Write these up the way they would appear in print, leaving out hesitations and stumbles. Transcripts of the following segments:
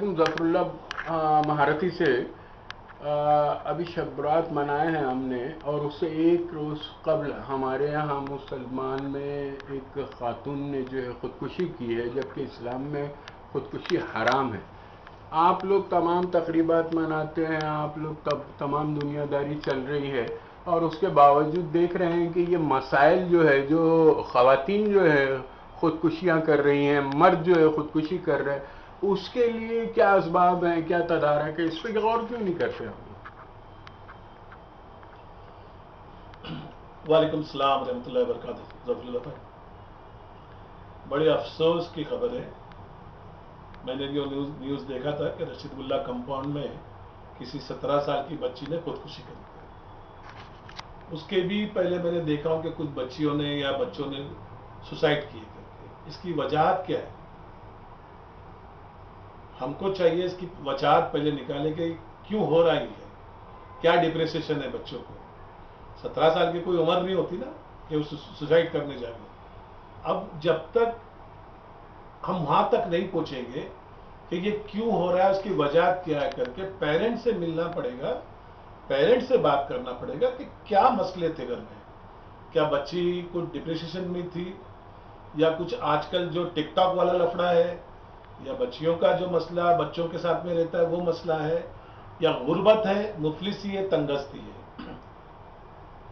علیکم ظفر اللہ مہارتی سے. ابھی شب برات منائے ہیں ہم نے، اور اس سے ایک روز قبل ہمارے یہاں مسلمان میں ایک خاتون نے جو ہے خودکشی کی ہے، جبکہ اسلام میں خودکشی حرام ہے. آپ لوگ تمام تقریبات مناتے ہیں، آپ لوگ تمام دنیا داری چل رہی ہے، اور اس کے باوجود دیکھ رہے ہیں کہ یہ مسائل جو ہے، جو خواتین جو ہے خودکشیاں کر رہی ہیں، مرد جو ہے خودکشی کر رہے ہیں، اس کے لیے کیا اسباب ہیں، کیا تدارک ہے، اس پہ غور کیوں نہیں کرتے ہم؟ وعلیکم السلام ورحمۃ اللہ وبرکاتہ. ظفر اللہ بھائی، بڑے افسوس کی خبر ہے. میں نے جو نیوز دیکھا تھا کہ رشید اللہ کمپاؤنڈ میں کسی 17 سال کی بچی نے خودکشی کری. اس کے بھی پہلے میں نے دیکھا ہوں کہ کچھ بچیوں نے یا بچوں نے سوسائڈ کیے کر کے. اس کی وجاہت کیا ہے؟ ہم کو چاہیے اس کی وجاہت پہلے نکالے کہ کیوں ہو رہا ہے، کیا ڈپریشن ہے بچوں کو. 17 سال کی کوئی عمر نہیں ہوتی نا کہ وہ سوسائڈ کرنے جائیں گے. اب جب تک ہم وہاں تک نہیں پہنچیں گے کہ یہ کیوں ہو رہا ہے، اس کی وجہ کیا ہے کر کے پیرنٹ سے ملنا پڑے گا، پیرنٹ سے بات کرنا پڑے گا کہ کیا مسئلے تھے گھر میں. کیا بچی کچھ ڈپریشن میں تھی، یا کچھ آج کل جو ٹک ٹاک والا لفڑا ہے، یا بچیوں کا جو مسئلہ بچوں کے ساتھ میں رہتا ہے وہ مسئلہ ہے، یا غربت ہے، مفلسی ہے، تنگستی ہے.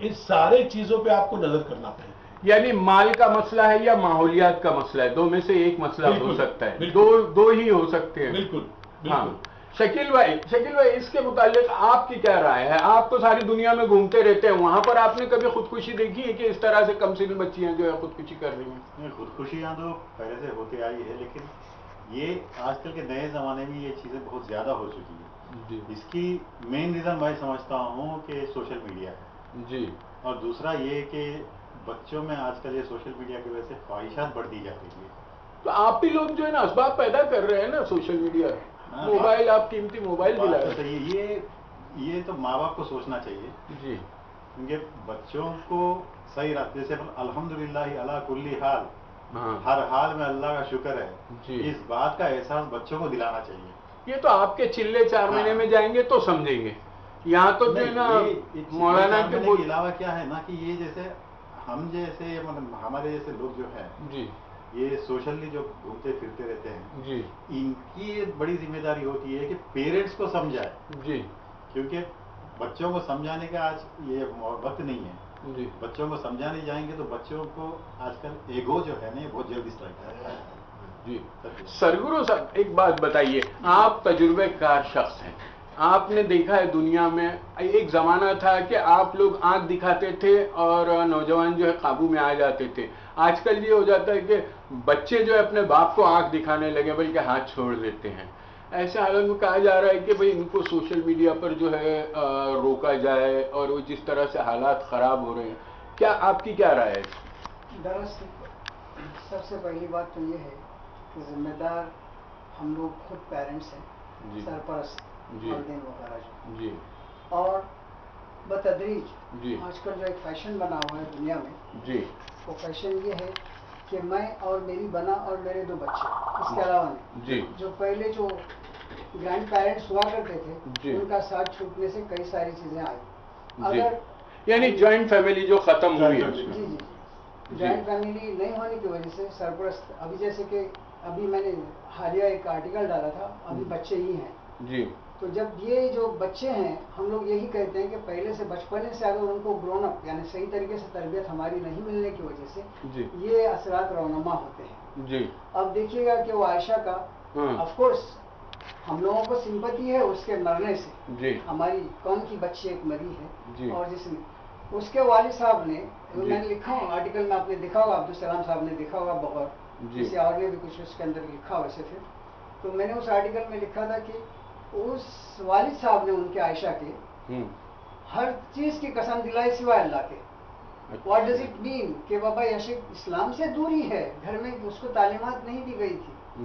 ان سارے چیزوں پہ آپ کو نظر کرنا پڑے گا. یعنی مال کا مسئلہ ہے یا ماحولیات کا مسئلہ ہے؟ دو میں سے ایک مسئلہ ہو سکتا ہے، دو ہی ہو سکتے ہیں. بالکل ہاں. بالکل. شکیل بھائی اس کے متعلق آپ کی کیا رائے ہے؟ آپ تو ساری دنیا میں گھومتے رہتے ہیں، وہاں پر آپ نے کبھی خودکشی دیکھی ہے کہ اس طرح سے کم سن بچیاں جو ہے خودکشی کر رہی ہیں؟ خودکشیاں تو پہلے سے ہوتی آئی ہے، لیکن یہ آج کل کے نئے زمانے میں یہ چیزیں بہت زیادہ ہو چکی ہیں. جی اس کی مین ریزن میں سمجھتا ہوں کہ سوشل میڈیا ہے. جی. اور دوسرا یہ کہ بچوں میں آج کل یہ سوشل میڈیا کی وجہ سے خواہشات بڑھتی جا رہی ہے. تو آپ بھی لوگ جو ہے نا اسباب پیدا کر رہے ہیں نا، سوشل میڈیا، موبائل، آپ قیمتی موبائل بات دلا تو رہے ہیں. صحیح ہے. یہ تو ماں باپ کو سوچنا چاہیے، جی کیونکہ بچوں کو صحیح راستے سے الحمدللہ علی کل حال، ہاں ہر حال میں اللہ کا شکر ہے، جی. اس بات کا احساس بچوں کو دلانا چاہیے. یہ تو آپ کے چلے 4 مہینے میں جائیں گے تو سمجھیں گے. یہاں تو جو ہے نا مولانا کے کے علاوہ کیا ہے نا کہ یہ جیسے ہم جیسے مطلب ہمارے جیسے لوگ جو ہیں، جی یہ سوشلی جو گھومتے پھرتے رہتے ہیں، جی ان کی بڑی ذمہ داری ہوتی ہے کہ پیرنٹس کو سمجھائے. جی کیونکہ بچوں کو سمجھانے کا آج یہ وقت نہیں ہے. جی بچوں کو سمجھانے جائیں گے تو بچوں کو آج کل ایگو جو ہے نا یہ بہت جلدی اسٹرائک کرتا ہے. جی. سرگرو صاحب ایک بات بتائیے، آپ تجربے کار شخص ہیں، آپ نے دیکھا ہے دنیا میں ایک زمانہ تھا کہ آپ لوگ آنکھ دکھاتے تھے اور نوجوان جو ہے قابو میں آ جاتے تھے. آج کل یہ ہو جاتا ہے کہ بچے جو ہے اپنے باپ کو آنکھ دکھانے لگے بلکہ ہاتھ چھوڑ دیتے ہیں. ایسے حالت میں کہا جا رہا ہے کہ بھئی ان کو سوشل میڈیا پر جو ہے روکا جائے، اور وہ جس طرح سے حالات خراب ہو رہے ہیں، کیا آپ کی کیا رائے ہے؟ دراصل سب سے پہلی بات تو یہ ہے کہ ذمہ دار ہم لوگ خود پیرنٹس ہیں، جی سرپرست جی والدین وغیرہ جو، جی اور بتدریج جی آج کل جو ایک فیشن بنا ہوا ہے دنیا میں، جی وہ فیشن یہ ہے کہ میں اور میری بنا اور میرے 2 بچے، اس کے علاوہ نہیں. جی جو پہلے جو گرینڈ پیرنٹس ہوا کرتے تھے جی ان کا ساتھ چھوٹنے سے کئی ساری چیزیں آئی. جی. اگر یعنی جوائنٹ فیملی جو ختم ہوئی ہے. جی جی جی جی جوائنٹ فیملی نہیں ہونے کی وجہ سے سرپرست، ابھی جیسے کہ ابھی میں نے حالیہ ایک آرٹیکل ڈالا تھا، ابھی بچے ہی ہیں. جی تو جب یہ جو بچے ہیں، ہم لوگ یہی کہتے ہیں کہ پہلے سے بچپنے سے اگر ان کو گرون اپ یعنی صحیح طریقے سے تربیت ہماری نہیں ملنے کی وجہ سے جی یہ اثرات رونما ہوتے ہیں. جی. اب دیکھیے گا کہ وہ عائشہ کا ہاں. آف کورس ہم لوگوں کو سمپتی ہے اس کے مرنے سے، جی ہماری قوم کی بچی ایک مری ہے، جی اور جس میں اس کے والد صاحب نے، جی میں نے لکھا ہوں آرٹیکل میں، آپ نے دیکھا ہوگا، عبدالسلام صاحب نے دیکھا ہوگا بغور، جی کسی اور نے بھی کچھ اس کے اندر لکھا ویسے پھر. تو میں نے اس آرٹیکل میں لکھا تھا کہ اس والد صاحب نے ان کے عائشہ کے ہر چیز کی قسم دلائی سوائے اللہ کے. واٹ ڈز اٹ مین کہ بابا یشک اسلام سے دوری ہے، گھر میں اس کو تعلیمات نہیں دی گئی تھی،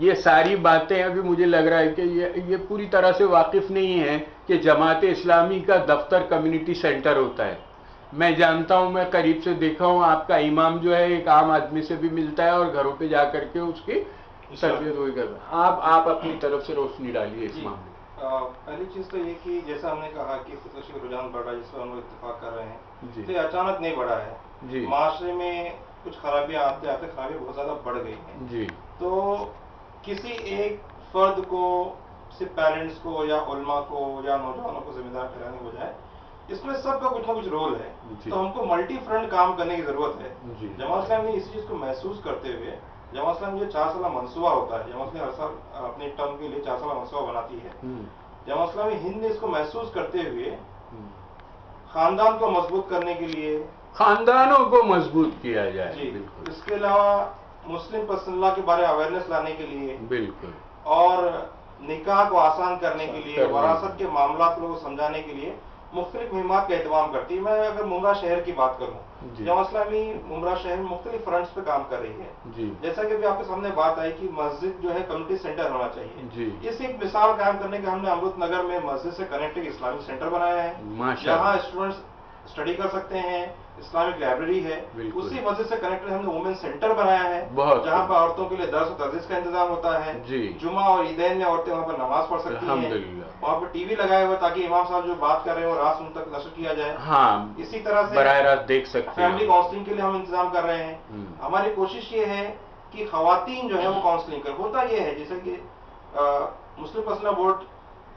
یہ ساری باتیں ابھی مجھے لگ رہا ہے کہ یہ پوری طرح سے واقف نہیں ہے کہ جماعت اسلامی کا دفتر کمیونٹی سینٹر ہوتا ہے. میں جانتا ہوں, میں قریب سے دیکھا ہوں, آپ کا امام جو ہے ایک عام آدمی سے بھی ملتا ہے اور گھروں پہ جا کر کے اس کی تربیت ہوئی کرتا ہے. آپ اپنی طرف سے روشنی ڈالیے اس معاملے. پہلی چیز تو یہ کہ جیسا ہم نے کہا کہ خودکشی کا رجحان بڑھ رہا ہے جس پر ہم لوگ اتفاق کر رہے ہیں, تو یہ اچانک نہیں بڑھا ہے. معاشرے میں کچھ خرابیاں آتے آتے خرابیاں بہت زیادہ بڑھ گئی ہیں. تو کسی ایک فرد کو, صرف پیرنٹس کو یا علماء کو یا نوجوانوں کو ذمہ دار ٹھہرانے کے بجائے اس میں سب کا کچھ نہ کچھ رول ہے. تو ہم کو ملٹی فرنٹ کام کرنے کی ضرورت ہے. جماعت اسلامی نے اسی چیز کو محسوس کرتے ہوئے, جماعت اسلامی جو 4 سالہ منصوبہ ہوتا ہے, جماعت اسلامی ہر سال اپنے ٹرم کے لیے 4 سالہ منصوبہ بناتی ہے. جماعت اسلامی ہند نے اس کو محسوس کرتے ہوئے خاندان کو مضبوط کرنے کے لیے, خاندانوں کو مضبوط کیا جائے, جی, اس کے علاوہ مسلم پسند اللہ کے بارے میں اویئرنیس لانے کے لیے, بالکل, اور نکاح کو آسان کرنے کے لیے, وراثت کے معاملات کو سمجھانے کے لیے مختلف مہمات کا اہتمام کرتی ہے. میں اگر ممرا شہر کی بات کروں, جماعت اسلامی ممرا شہر میں مختلف فرنٹس پہ کام کر رہی ہے. جیسا کہ ابھی آپ کے سامنے بات آئی کہ مسجد جو ہے کمیونٹی سینٹر ہونا چاہیے. اس کی ایک مثال قائم کرنے کے ہم نے امرت نگر میں مسجد سے کنیکٹ ایک اسلامک سینٹر بنایا ہے, جہاں اسٹوڈنٹس اسٹڈی کر سکتے ہیں. اسلامک لائبریری ہے. اسی مسجد سے کنیکٹڈ ہم نے وومن سینٹر بنایا ہے, جہاں پر عورتوں کے لیے درس و تدریس کا انتظام ہوتا ہے. جمعہ اور عیدین میں عورتیں وہاں پر نماز پڑھ سکتی ہیں. وہاں پر ٹی وی لگائے ہوئے تاکہ امام صاحب جو بات کر رہے ہیں وہ راست ان تک نشر کیا جائے. اسی طرح سے براہ راست دیکھ سکتے ہیں. فیملی کاؤنسلنگ کے لیے ہم انتظام کر رہے ہیں. ہماری کوشش یہ ہے کہ خواتین جو ہے وہ کاؤنسلنگ کر. ہوتا یہ ہے جیسے کہ مسلم مسئلہ بورڈ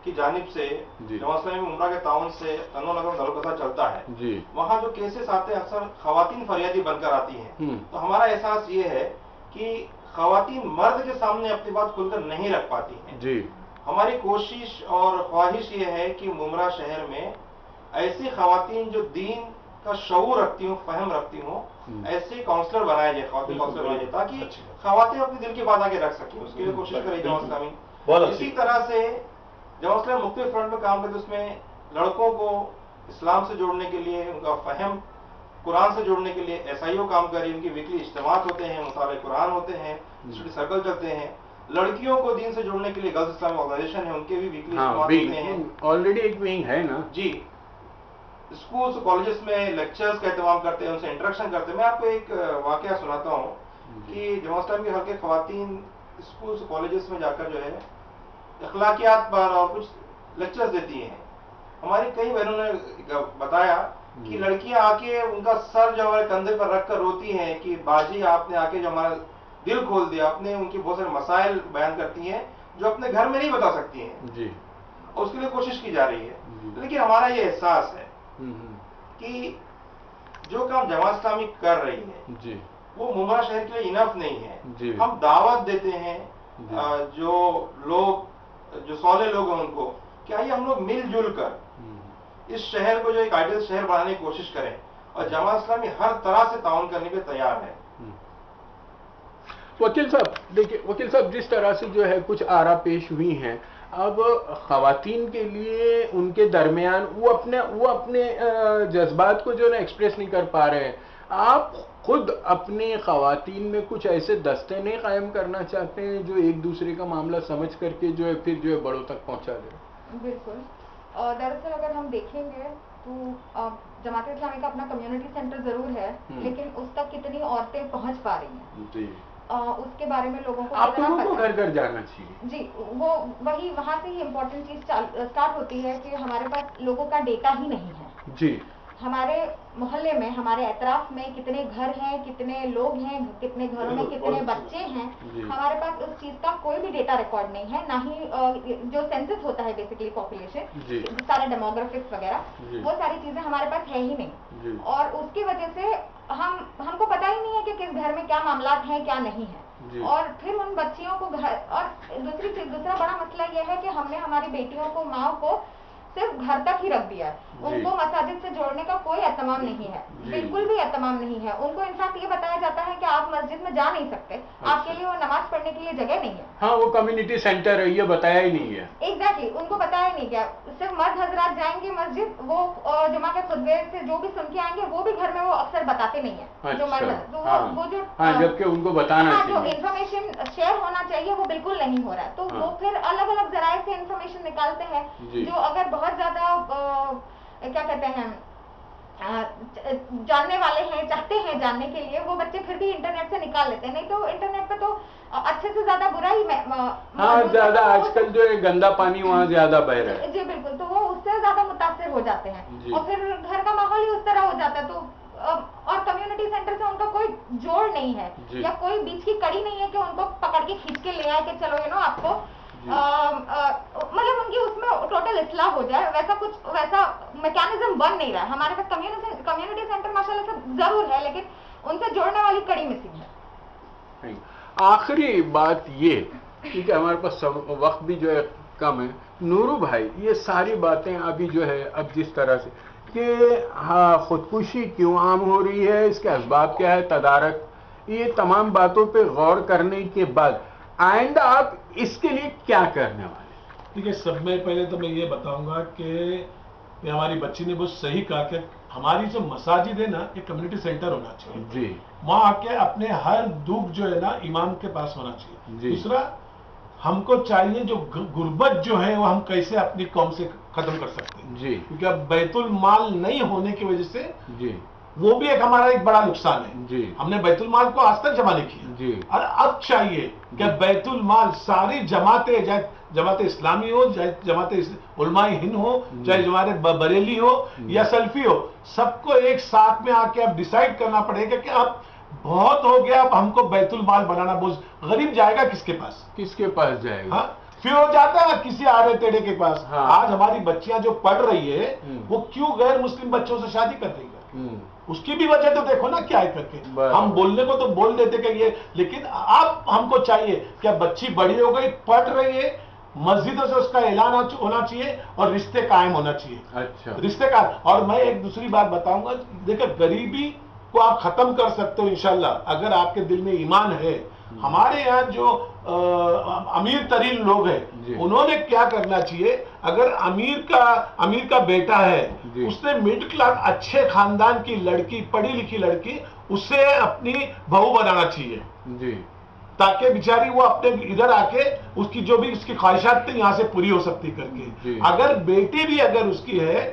کی جانب سے جماعت اسلامی عمرہ کے تعاون سے تنوع نگر میں دارالقضا چلتا ہے. وہاں جو کیسز آتے ہیں اکثر خواتین فریادی بن کر آتی ہیں. تو ہمارا احساس یہ ہے کہ خواتین مرد کے سامنے اپنی بات کھل کر نہیں رکھ پاتی ہیں. ہماری کوشش اور خواہش یہ ہے کہ ممرا شہر میں ایسی خواتین جو دین کا شعور رکھتی ہوں, فہم رکھتی ہوں, ایسے کاؤنسلر بنائے جائے, خواتین کاؤنسلر بنائے جائے, تاکہ خواتین اپنے دل کی بات آگے رکھ سکیں. اس کے لیے کوشش کرے جماعت اسلامی. اسی طرح سے جماعت اسلامی مختلف فرنٹ پہ کام کرتے, اس میں لڑکوں کو اسلام سے جوڑنے کے لیے, ان کا فہم قرآن سے جوڑنے کے لیے ایس آئی او کام کر رہی ہے. ان کی ویکلی اجتماعات ہوتے ہیں, مطالعہ قرآن ہوتے ہیں, اسٹڈی سرکل چلتے ہیں. لڑکیوں کو دین سے جوڑنے کے لیے گرلز اسلامک آرگنائزیشن ہے, ان کے بھی ویکلی اجتماعات ہوتے ہیں. آلریڈی ایک ونگ ہے نا. جی, اسکولس کالجز میں لیکچرز کا اہتمام کرتے ہیں, ان سے انٹریکشن کرتے ہیں. میں آپ کو ایک واقعہ سناتا ہوں کہ جماعت اسلامی کے حلقے خواتین اسکولس کالجز میں جا کر جو ہے اخلاقیات پر اور کچھ لیکچرز دیتی ہیں. ہماری کئی بہنوں نے بتایا کہ لڑکیاں آ کے ان کا سر جو ہمارے کندھے پر رکھ کر روتی ہیں کہ باجی آپ نے آ کے جو ہمارا دل کھول دیا. اپنے ان کی بہت سارے مسائل بیان کرتی ہیں جو اپنے گھر میں نہیں بتا سکتی ہیں, اور اس کے لیے کوشش کی جا رہی ہے. لیکن ہمارا یہ احساس ہے کہ جو کام جماعت اسلامی کر رہی ہے وہ ممرا شہر کے لیے انف نہیں ہے. ہم دعوت دیتے ہیں جو لوگ, جو صالح لوگ ہیں, ان کو کہ آئیے ہم لوگ مل جل کر اس شہر کو جو ایک آئیڈیل شہر بنانے کی کوشش کریں, اور جماعت اسلامی ہر طرح سے تعاون کرنے پہ تیار ہے. وکیل صاحب دیکھیے, وکیل صاحب جس طرح سے جو ہے کچھ آرا پیش ہوئی ہیں, اب خواتین کے لیے ان کے درمیان وہ اپنے جذبات کو جو ہے نا ایکسپریس نہیں کر پا رہے ہیں. آپ خود اپنے خواتین میں کچھ ایسے دستے نہیں قائم کرنا چاہتے ہیں جو ایک دوسرے کا معاملہ سمجھ کر کے جو ہے پھر جو ہے بڑوں تک پہنچا دیں؟ بالکل. دراصل اگر ہم دیکھیں گے تو جماعت اسلامی کا اپنا کمیونٹی سینٹر ضرور ہے, لیکن اس تک کتنی عورتیں پہنچ پا رہی ہیں اس کے بارے میں لوگوں کو آپ لوگوں کو گھر گھر جانا چاہیے. جی, وہی وہاں سے ہی امپورٹنٹ چیز اسٹارٹ ہوتی ہے کہ ہمارے پاس لوگوں کا ڈیٹا ہی نہیں ہے. جی, ہمارے محلے میں, ہمارے اطراف میں کتنے گھر ہیں, کتنے لوگ ہیں, کتنے گھروں میں کتنے بچے ہیں, ہمارے پاس اس چیز کا کوئی بھی ڈیٹا ریکارڈ نہیں ہے. نہ ہی جو سینسس ہوتا ہے بیسیکلی پاپولیشن, سارے ڈیموگرافکس وغیرہ, وہ ساری چیزیں ہمارے پاس ہے ہی نہیں. اور اس کی وجہ سے ہم کو پتہ ہی نہیں ہے کہ کس گھر میں کیا معاملات ہیں, کیا نہیں ہے. اور پھر ان بچیوں کو گھر, اور دوسرا بڑا مسئلہ یہ ہے کہ ہم نے ہماری بیٹیوں کو, ماں کو صرف گھر تک ہی رکھ دیا ہے. ان کو مساجد سے جوڑنے کا کوئی اہتمام نہیں ہے, بالکل بھی اہتمام نہیں ہے. ان کو انفیکٹ یہ بتایا جاتا ہے کہ آپ مسجد میں جا نہیں سکتے, آپ کے لیے وہ نماز پڑھنے کے لیے جگہ نہیں ہے. ہاں, وہ کمیونٹی سینٹر ہے, یہ بتایا ہی نہیں ہے. ایگزیکٹلی, ان کو بتایا ہی نہیں گیا. صرف مرد حضرات جائیں گے مسجد, وہ جمعہ کے خطبے سے جو بھی سن کے آئیں گے وہ بھی گھر میں وہ اکثر بتاتے نہیں ہیں. جو مرد, وہ جو جبکہ ان کو بتانا جو انفارمیشن شیئر ہونا چاہیے ہے وہ بالکل نہیں ہو رہا ہے. تو وہ پھر الگ الگ ذرائع سے انفارمیشن نکالتے ہیں, جو اگر بہت زیادہ کیا کہتے ہیں جاننے والے ہیں, چاہتے ہیں جاننے کے لیے, وہ بچے پھر بھی انٹرنیٹ سے نکال لیتے ہیں. نہیں تو انٹرنیٹ پہ تو اچھے سے زیادہ برا ہی زیادہ آج کل جو ہے گندا پانی وہاں زیادہ بہ رہا ہے. جی بالکل, تو وہ اس سے زیادہ متاثر ہو جاتے ہیں, اور پھر گھر کا ماحول ہی اس طرح ہو جاتا ہے. تو اور کمیونٹی سینٹر سے ان کا کوئی جوڑ نہیں ہے, یا کوئی بیچ کی کڑی نہیں ہے کہ ان کو پکڑ کے کھینچ کے لے آئے کہ چلو آپ کو مطلب ان کی اس میں ٹوٹل اصلاح ہو جائے. ویسا میکینزم بن نہیں رہا ہے ہمارے پاس. کمیونٹی سینٹر ماشاءاللہ سے ضرور ہے, لیکن ان سے جوڑنے والی کڑی مسنگ ہے. آخری بات یہ, کیونکہ ہمارے پاس وقت بھی جو ہے کم ہے, نورو بھائی یہ ساری باتیں ابھی جو ہے اب جس طرح سے کہ خودکشی کیوں عام ہو رہی ہے, اس کے اسباب کیا ہے, تدارک, یہ تمام باتوں پہ غور کرنے کے بعد آئندہ آپ اس کے لیے کیا کرنے والے؟ دیکھیے, سب میں پہلے تو میں یہ بتاؤں گا کہ ہماری بچی نے بہت صحیح کہا کہ ہماری جو مساجد ہے نا, یہ کمیونٹی سینٹر ہونا چاہیے. جی, وہاں آ کے اپنے ہر دکھ جو ہے نا امام کے پاس ہونا چاہیے. دوسرا, ہم کو چاہیے جو غربت جو ہے وہ ہم کیسے اپنی قوم سے ختم کر سکتے ہیں. جی, کیونکہ اب بیت المال نہیں ہونے کی وجہ سے جی, وہ بھی ہمارا ایک بڑا نقصان ہے. جی, ہم نے بیت المال کو آج تک جمع نہیں کیا. جی, اور اب چاہیے کہ بیت المال ساری جماعتیں, چاہے جماعت اسلامی ہو, چاہے جماعت علماء ہند ہو, چاہے جماعت بریلی ہو یا سلفی ہو, سب کو ایک ساتھ میں آ کے اب ڈیسائیڈ کرنا پڑے گا کہ اب بہت ہو گیا, اب ہم کو بیت المال بنانا. غریب جائے گا کس کے پاس؟ کس کے پاس جائے گا؟ پھر ہو جاتا ہے کسی آڑے ٹیڑے کے پاس. آج ہماری بچیاں جو پڑھ رہی ہے وہ کیوں غیر مسلم بچوں سے شادی کر رہی ہے؟ اس کی بھی وجہ تو دیکھو نا کیا ہے کر کے. ہم بولنے کو تو بول دیتے کہ یہ, لیکن اب ہم کو چاہیے کہ بچی بڑی ہو گئی, پڑھ رہی ہے, مسجدوں سے اس کا اعلان ہونا چاہیے اور رشتے قائم ہونا چاہیے. اچھا, رشتے قائم. اور میں ایک دوسری بات بتاؤں گا, دیکھیں غریبی کو آپ ختم کر سکتے ہو انشاءاللہ اگر آپ کے دل میں ایمان ہے. ہمارے یہاں جو امیر ترین لوگ ہیں انہوں نے کیا کرنا چاہیے, اگر امیر کا بیٹا ہے, اس نے مڈل کلاس اچھے خاندان کی لڑکی, پڑھی لکھی لڑکی, اسے اپنی بہو بنانا چاہیے. جی, تاکہ بیچاری وہ اپنے ادھر آ کے اس کی جو بھی اس کی خواہشات تھیں یہاں سے پوری ہو سکتی کر کے. اگر بیٹی بھی اگر اس کی ہے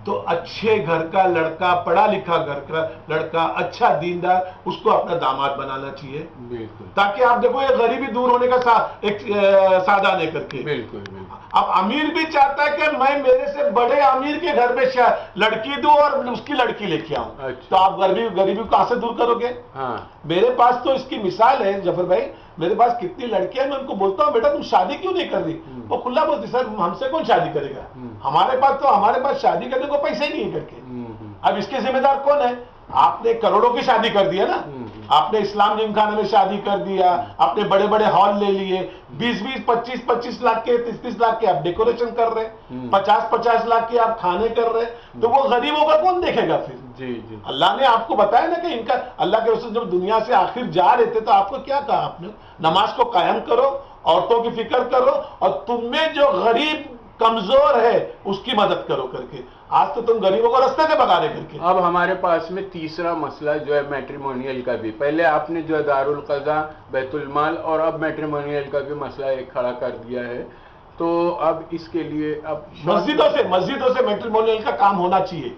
تو اچھے گھر کا لڑکا, پڑھا لکھا گھر کا لڑکا, اچھا دیندار, اس کو اپنا داماد بنانا چاہیے. بالکل, تاکہ آپ دیکھو یہ غریبی دور ہونے کا ایک سادہ لے کر کے. بالکل. اب امیر بھی چاہتا ہے کہ میں میرے سے بڑے امیر کے گھر میں لڑکی دوں اور اس کی لڑکی لے کے آؤں. تو آپ غریبی کو کہاں سے دور کرو گے؟ میرے پاس تو اس کی مثال ہے جعفر بھائی, میرے پاس کتنی لڑکیاں, میں ان کو بولتا ہوں بیٹا تم شادی کیوں نہیں کر رہی؟ وہ کھلا بولتی سر ہم سے کون شادی کرے گا, ہمارے پاس شادی کرنے کو پیسے ہی نہیں کر کے. اب اس کے ذمہ دار کون ہے؟ آپ نے کروڑوں کی شادی کر دی ہے نا, آپ نے اسلام جم خانے میں شادی کر دیا, آپ نے بڑے بڑے ہال لے لیے, 20 25 لاکھ کے 30 لاکھ کے آپ ڈیکوریشن کر رہے, 50 لاکھ کے آپ کھانے کر رہے, تو وہ غریبوں کا کون دیکھے گا پھر؟ جی جی, اللہ نے آپ کو بتایا نا کہ ان کا, اللہ کے رسول جب دنیا سے آخر جا رہے تھے تو آپ کو کیا کہا, آپ نے نماز کو قائم کرو, عورتوں کی فکر کرو, اور تم میں جو غریب کمزور ہے اس کی مدد کرو کر کے. آج تو تم غریبوں کو رستے سے بگا رہے کر کے. اب ہمارے پاس میں تیسرا مسئلہ جو ہے میٹریمونیل کا بھی, پہلے آپ نے جو ہے دارالقضا, بیت المال, اور اب میٹریمونیل کا بھی مسئلہ ایک کھڑا کر دیا ہے. تو اب اس کے لیے اب مسجدوں سے میٹریمونیل کا کام ہونا چاہیے.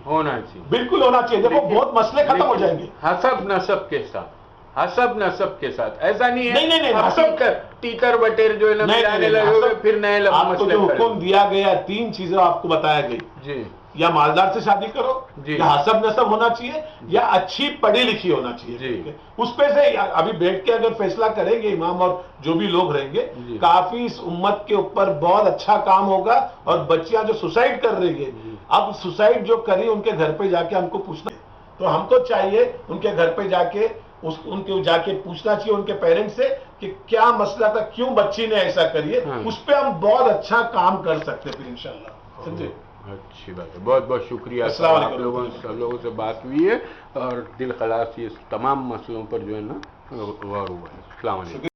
بالکل ہونا چاہیے. دیکھو بہت مسئلے ختم ہو جائیں گے حسب نسب کے ساتھ. ایسا نہیں ہے نہیں حسب کر تیتر بٹیر جو ہے نا ملانے لگے پھر نئے آپ کو جو حکم دیا گیا 3 چیزیں آپ کو بتایا گئی. جی, یا مالدار سے شادی کرو, یا حسب نسب ہونا چاہیے, یا اچھی پڑھی لکھی ہونا چاہیے. اس پہ سے ابھی بیٹھ کے اگر فیصلہ کریں گے امام اور جو بھی لوگ رہیں گے, کافی اس امت کے اوپر بہت اچھا کام ہوگا. اور بچیاں جو سوسائڈ کر رہی ہے, اب سوسائڈ جو کری ان کے گھر پہ جا کے ہم کو پوچھنا, تو ہم کو چاہیے ان کے گھر پہ جا کے ان کے جا کے پوچھنا چاہیے ان کے پیرنٹس سے کہ کیا مسئلہ تھا, کیوں بچی نے ایسا کری ہے. اس پہ ہم بہت اچھا کام کر سکتے پھر انشاءاللہ. سمجھے؟ اچھی بات ہے, بہت بہت شکریہ. السلام آپ لوگوں سے بات ہوئی ہے اور دل خلاص یہ تمام مسئلوں پر جو ہے نا غور ہوا ہے. السلام علیکم.